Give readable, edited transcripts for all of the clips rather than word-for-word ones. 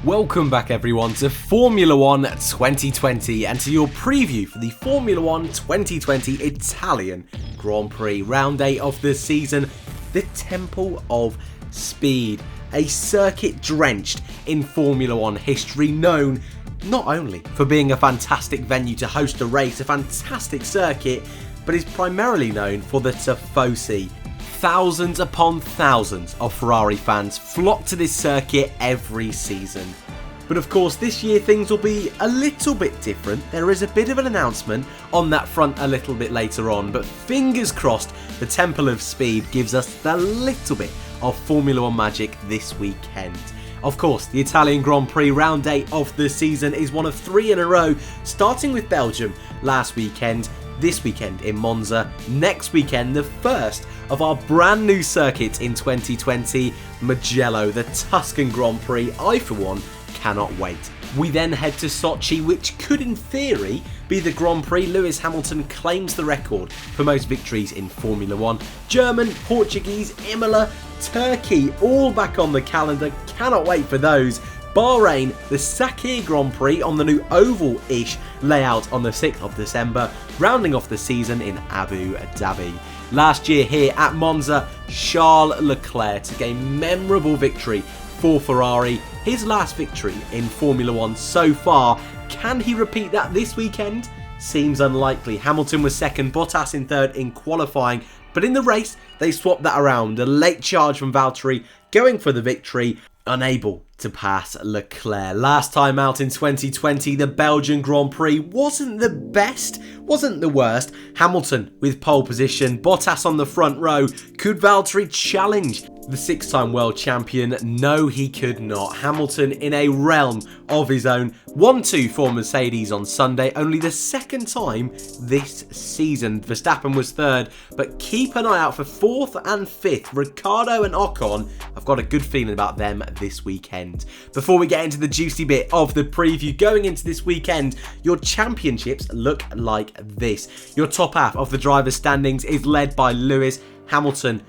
Welcome back everyone to Formula 1 2020 and to your preview for the Formula 1 2020 Italian Grand Prix round 8 of the season, the Temple of Speed, a circuit drenched in Formula 1 history, known not only for being a fantastic venue to host a race, a fantastic circuit, but is primarily known for the Tifosi. Thousands upon thousands of Ferrari fans flock to this circuit every season. But of course this year things will be a little bit different. There is a bit of an announcement on that front a little bit later on, but fingers crossed the Temple of Speed gives us the little bit of Formula 1 magic this weekend. Of course, the Italian Grand Prix round 8 of the season is one of 3 in a row, starting with Belgium last weekend, this weekend in Monza, next weekend the first of our brand new circuit in 2020, Mugello, the Tuscan Grand Prix. I for one cannot wait. We then head to Sochi, which could in theory be the Grand Prix Lewis Hamilton claims the record for most victories in Formula 1. German, Portuguese, Imola, Turkey, all back on the calendar, cannot wait for those. Bahrain, the Sakir Grand Prix on the new oval-ish layout on the 6th of December, rounding off the season in Abu Dhabi. Last year here at Monza, Charles Leclerc took a memorable victory for Ferrari, his last victory in Formula 1 so far. Can he repeat that this weekend? Seems unlikely. Hamilton was second, Bottas in third in qualifying, but in the race they swapped that around. A late charge from Valtteri going for the victory, unable to pass Leclerc. Last time out in 2020, the Belgian Grand Prix wasn't the best, wasn't the worst. Hamilton with pole position, Bottas on the front row. Could Valtteri challenge the 6-time world champion? No, he could not. Hamilton in a realm of his own. 1-2 for Mercedes on Sunday, only the second time this season. Verstappen was third, but keep an eye out for 4th and 5th. Ricciardo and Ocon, I've got a good feeling about them this weekend. Before we get into the juicy bit of the preview, going into this weekend, your championships look like this. Your top half of the drivers' standings is led by Lewis Hamilton,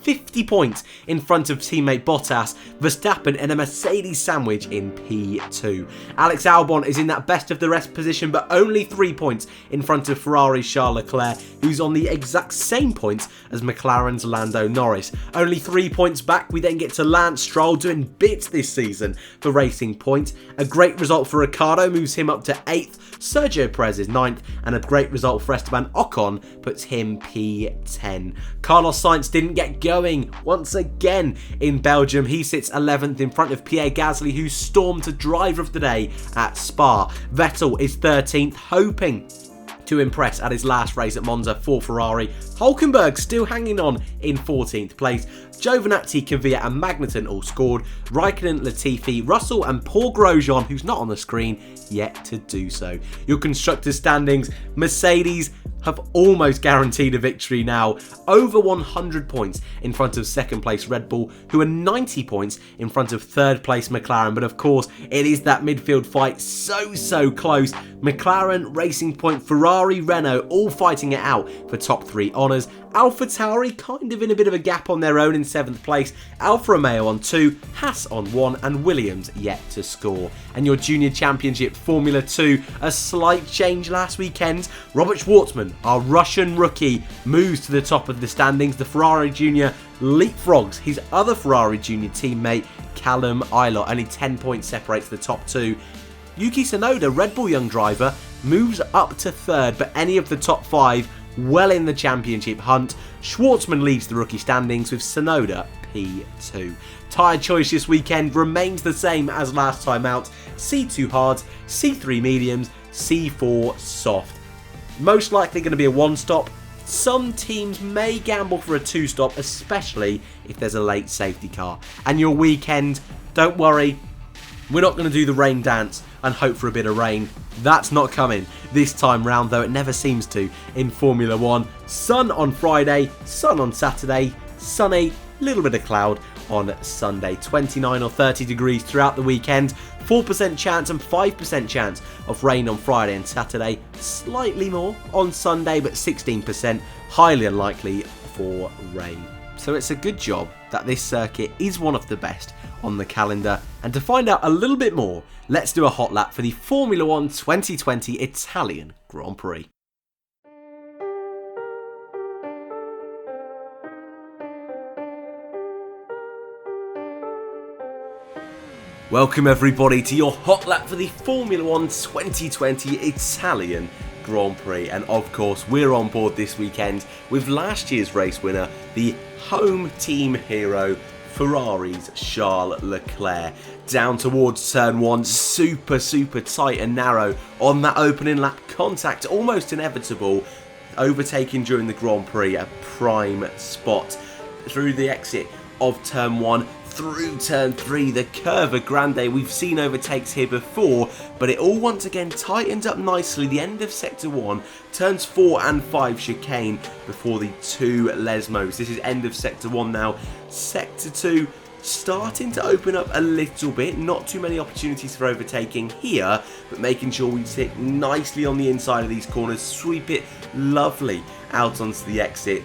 50 points in front of teammate Bottas, Verstappen in a Mercedes sandwich in P2. Alex Albon is in that best of the rest position, but only 3 points in front of Ferrari's Charles Leclerc, who's on the exact same points as McLaren's Lando Norris. Only 3 points back, we then get to Lance Stroll doing bits this season for Racing Point. A great result for Ricciardo moves him up to 8th, Sergio Perez is 9th, and a great result for Esteban Ocon puts him P10. Carlos Sainz didn't get going once again in Belgium. He sits 11th in front of Pierre Gasly, who stormed to driver of the day at Spa. Vettel is 13th, hoping to impress at his last race at Monza for Ferrari. Hulkenberg still hanging on in 14th place. Giovinazzi, Kvyat and Magnussen all scored. Raikkonen, Latifi, Russell and Paul Grosjean, who's not on the screen, yet to do so. Your constructors' standings, Mercedes have almost guaranteed a victory now, over 100 points in front of second place Red Bull, who are 90 points in front of third place McLaren. But of course it is that midfield fight so close. McLaren, Racing Point, Ferrari, Renault all fighting it out for top 3 honours. AlphaTauri kind of in a bit of a gap on their own in 7th place, Alfa Romeo on 2, Haas on 1 and Williams yet to score. And your junior championship Formula 2, a slight change last weekend. Robert Schwartzman, our Russian rookie, moves to the top of the standings. The Ferrari Junior leapfrogs his other Ferrari Junior teammate Callum Ilott, only 10 points separates the top 2. Yuki Tsunoda, Red Bull young driver, moves up to 3rd, but any of the top 5 well in the championship hunt. Schwartzman leads the rookie standings with Tsunoda P2. Tyre choice this weekend remains the same as last time out. C2 hards, C3 mediums, C4 soft. Most likely going to be a 1-stop. Some teams may gamble for a 2-stop, especially if there's a late safety car. And your weekend, don't worry, we're not going to do the rain dance and hope for a bit of rain. That's not coming this time round, though it never seems to in Formula 1. Sun on Friday, sun on Saturday, sunny, little bit of cloud on Sunday. 29 or 30 degrees throughout the weekend. 4% chance and 5% chance of rain on Friday and Saturday. Slightly more on Sunday, but 16% highly unlikely for rain. So it's a good job that this circuit is one of the best on the calendar. And to find out a little bit more, let's do a hot lap for the Formula 1 2020 Italian Grand Prix. Welcome everybody to your hot lap for the Formula 1 2020 Italian Grand Prix, and of course we're on board this weekend with last year's race winner, the home team hero Ferrari's Charles Leclerc. Down towards turn 1, super tight and narrow on that opening lap, contact almost inevitable, overtaking during the Grand Prix, a prime spot through the exit of turn 1. Through turn 3, the Curva Grande. We've seen overtakes here before, but it all once again tightened up nicely. The end of sector 1, turns 4 and 5 chicane before the 2 Lesmos. This is end of sector 1 now. Sector 2 starting to open up a little bit. Not too many opportunities for overtaking here, but making sure we sit nicely on the inside of these corners, sweep it lovely out onto the exit.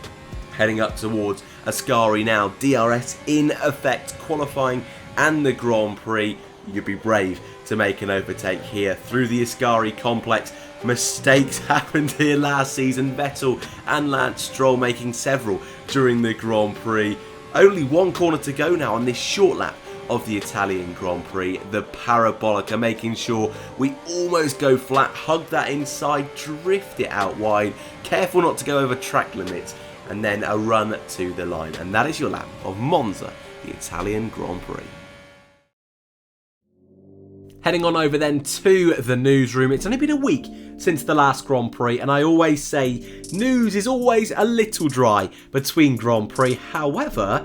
Heading up towards Ascari now, DRS in effect, qualifying and the Grand Prix. You'd be brave to make an overtake here through the Ascari complex. Mistakes happened here last season, Vettel and Lance Stroll making several during the Grand Prix. Only one corner to go now on this short lap of the Italian Grand Prix. The Parabolica making sure we almost go flat, hug that inside, drift it out wide, careful not to go over track limits, and then a run to the line. And that is your lap of Monza, the Italian Grand Prix. Heading on over then to the newsroom. It's only been a week since the last Grand Prix, and I always say news is always a little dry between Grand Prix. However,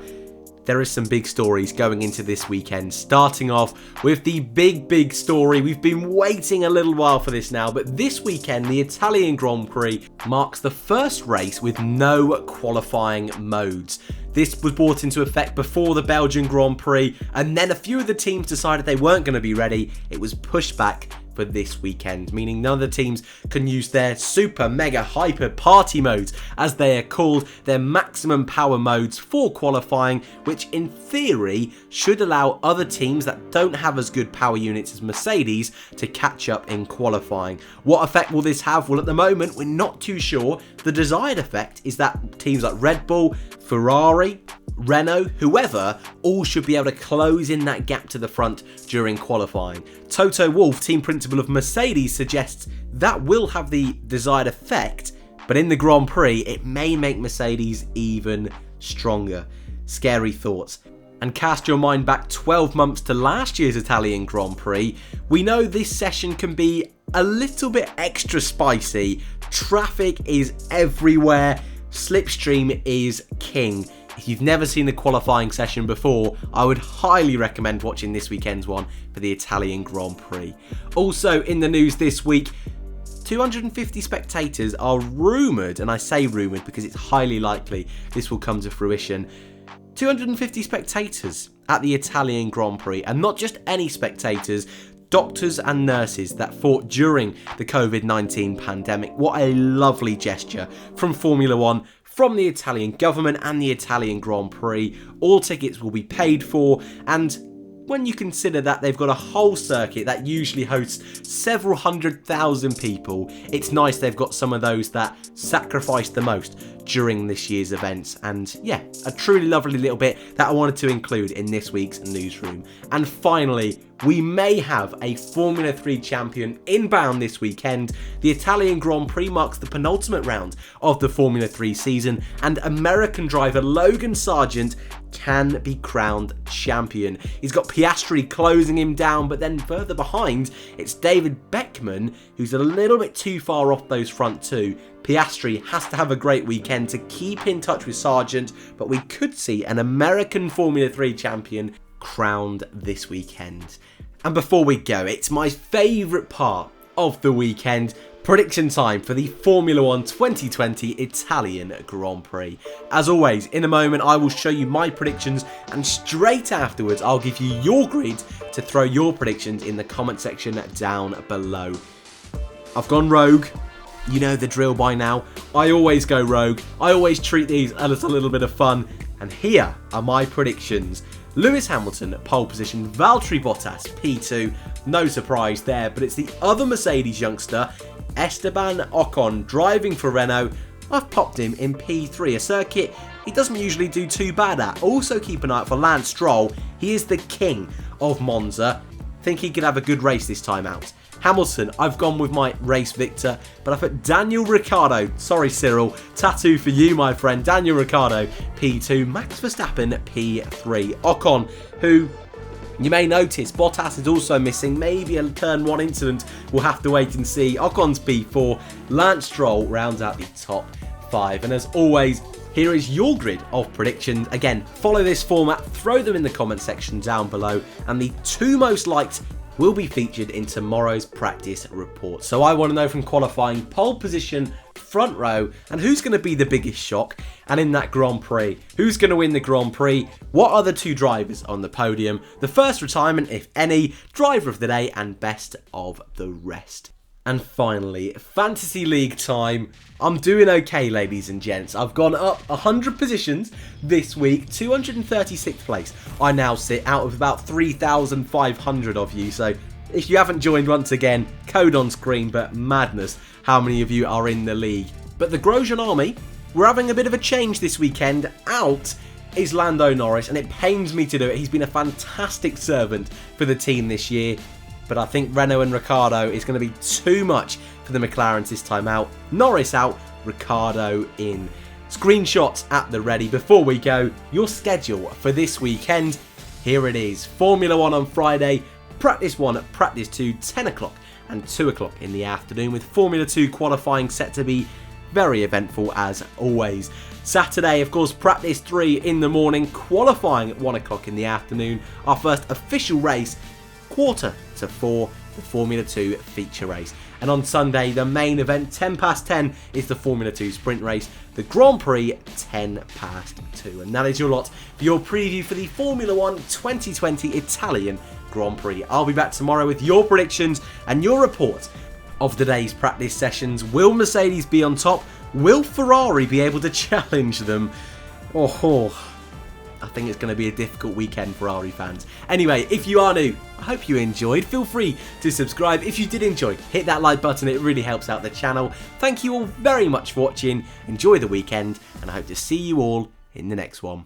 there is some big stories going into this weekend, starting off with the big story. We've been waiting a little while for this now, but this weekend the Italian Grand Prix marks the first race with no qualifying modes. This was brought into effect before the Belgian Grand Prix, and then a few of the teams decided they weren't going to be ready. It was pushed back for this weekend, meaning none of the teams can use their super mega hyper party modes, as they are called, their maximum power modes for qualifying, which in theory should allow other teams that don't have as good power units as Mercedes to catch up in qualifying. What effect will this have? Well, at the moment we're not too sure. The desired effect is that teams like Red Bull, Ferrari, Renault, whoever, all should be able to close in that gap to the front during qualifying. Toto Wolff, team principal of Mercedes, suggests that will have the desired effect, but in the Grand Prix it may make Mercedes even stronger. Scary thoughts. And cast your mind back 12 months to last year's Italian Grand Prix. We know this session can be a little bit extra spicy. Traffic is everywhere. Slipstream is king. If you've never seen the qualifying session before, I would highly recommend watching this weekend's one for the Italian Grand Prix. Also in the news this week, 250 spectators are rumoured, and I say rumoured because it's highly likely this will come to fruition. 250 spectators at the Italian Grand Prix, and not just any spectators, doctors and nurses that fought during the COVID-19 pandemic. What a lovely gesture from Formula 1, from the Italian government and the Italian Grand Prix. All tickets will be paid for, and when you consider that they've got a whole circuit that usually hosts several 100,000 people, it's nice they've got some of those that sacrificed the most during this year's events. And yeah, a truly lovely little bit that I wanted to include in this week's newsroom. And finally, we may have a Formula 3 champion inbound this weekend. The Italian Grand Prix marks the penultimate round of the Formula 3 season, and American driver Logan Sargent can be crowned champion. He's got Piastri closing him down, but then further behind, it's David Beckman, who's a little bit too far off those front two. Piastri has to have a great weekend to keep in touch with Sargent, but we could see an American Formula 3 champion crowned this weekend. And before we go, it's my favourite part of the weekend. Prediction time for the Formula 1 2020 Italian Grand Prix. As always, in a moment I will show you my predictions, and straight afterwards I'll give you your grid to throw your predictions in the comment section down below. I've gone rogue. You know the drill by now. I always go rogue. I always treat these as a little bit of fun. And here are my predictions Lewis Hamilton pole position, Valtteri Bottas P2, no surprise there, but it's the other Mercedes youngster, Esteban Ocon, driving for Renault. I've popped him in P3, a circuit he doesn't usually do too bad at. Also keep an eye out for Lance Stroll, he is the king of Monza. Think he could have a good race this time out. Hamilton, I've gone with my race victor, but I put Daniel Ricciardo, sorry Cyril, tattoo for you my friend, Daniel Ricciardo P2, Max Verstappen P3, Ocon, who you may notice Bottas is also missing, maybe a turn 1 incident, we'll have to wait and see. Ocon's P4, Lance Stroll rounds out the top 5, and as always, here is your grid of predictions. Again, follow this format, throw them in the comment section down below, and the 2 most liked will be featured in tomorrow's practice report. So I want to know from qualifying, pole position, front row, and who's going to be the biggest shock, and in that Grand Prix, who's going to win the Grand Prix, what are the 2 drivers on the podium, the first retirement if any, driver of the day, and best of the rest. And finally, Fantasy League time. I'm doing okay, ladies and gents. I've gone up 100 positions this week, 236th place. I now sit out of about 3,500 of you, so if you haven't joined once again, code on screen, but madness how many of you are in the league. But the Grosjean army, we're having a bit of a change this weekend. Out is Lando Norris, and it pains me to do it. He's been a fantastic servant for the team this year. But I think Renault and Ricciardo is going to be too much for the McLarens this time out. Norris out, Ricciardo in. Screenshots at the ready. Before we go, your schedule for this weekend. Here it is. Formula 1 on Friday, Practice 1, Practice 2, 10 o'clock and 2 o'clock in the afternoon, with Formula 2 qualifying set to be very eventful as always. Saturday, of course, Practice 3 in the morning, qualifying at 1 o'clock in the afternoon. Our first official race, 3:45, the Formula 2 feature race. And on Sunday, the main event, 10 past 10, is the Formula 2 sprint race. The Grand Prix, 10 past 2. And that is your lot for your preview for the Formula 1 2020 Italian Grand Prix. I'll be back tomorrow with your predictions and your report of today's practice sessions. Will Mercedes be on top? Will Ferrari be able to challenge them? I think it's going to be a difficult weekend for Ferrari fans. Anyway, if you are new, I hope you enjoyed. Feel free to subscribe. If you did enjoy, hit that like button. It really helps out the channel. Thank you all very much for watching. Enjoy the weekend, and I hope to see you all in the next one.